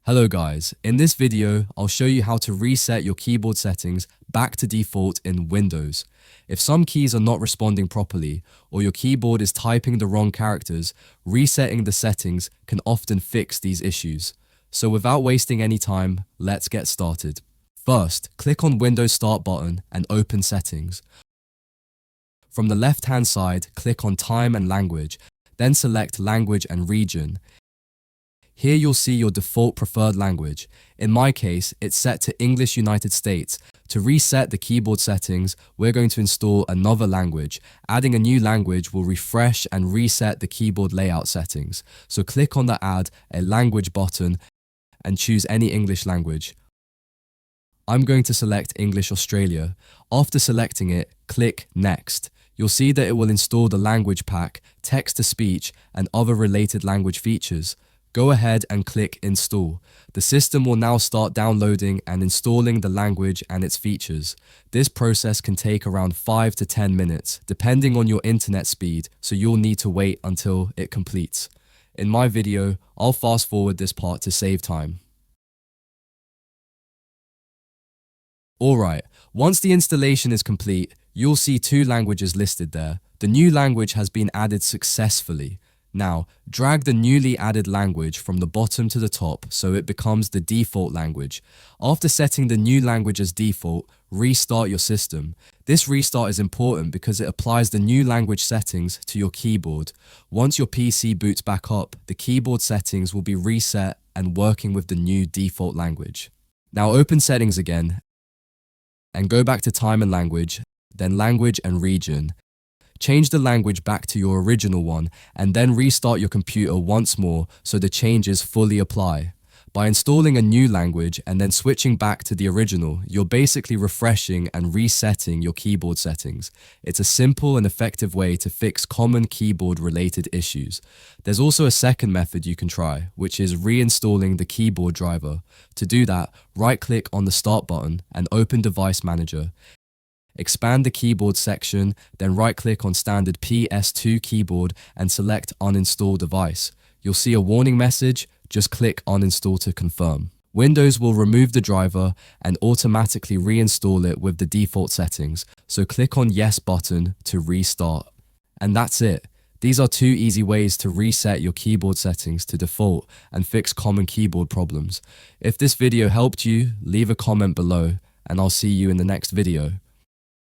Hello guys, in this video, I'll show you how to reset your keyboard settings back to default in Windows. If some keys are not responding properly, or your keyboard is typing the wrong characters, resetting the settings can often fix these issues. So without wasting any time, let's get started. First, click on Windows Start button and open Settings. From the left-hand side, click on Time and Language, then select Language and Region. Here you'll see your default preferred language. In my case, it's set to English United States. To reset the keyboard settings, we're going to install another language. Adding a new language will refresh and reset the keyboard layout settings. So click on the Add a Language button and choose any English language. I'm going to select English Australia. After selecting it, click Next. You'll see that it will install the language pack, text-to-speech, and other related language features. Go ahead and click Install. The system will now start downloading and installing the language and its features. This process can take around 5 to 10 minutes, depending on your internet speed, so you'll need to wait until it completes. In my video, I'll fast forward this part to save time. Alright, once the installation is complete, you'll see two languages listed there. The new language has been added successfully. Now, drag the newly added language from the bottom to the top so it becomes the default language. After setting the new language as default, restart your system. This restart is important because it applies the new language settings to your keyboard. Once your PC boots back up, the keyboard settings will be reset and working with the new default language. Now open Settings again and go back to Time and Language, then Language and Region. Change the language back to your original one and then restart your computer once more so the changes fully apply. By installing a new language and then switching back to the original, you're basically refreshing and resetting your keyboard settings. It's a simple and effective way to fix common keyboard-related issues. There's also a second method you can try, which is reinstalling the keyboard driver. To do that, right-click on the Start button and open Device Manager. Expand the keyboard section, then right-click on standard PS2 keyboard and select Uninstall Device. You'll see a warning message, just click Uninstall to confirm. Windows will remove the driver and automatically reinstall it with the default settings, so click on Yes button to restart. And that's it. These are two easy ways to reset your keyboard settings to default and fix common keyboard problems. If this video helped you, leave a comment below, and I'll see you in the next video.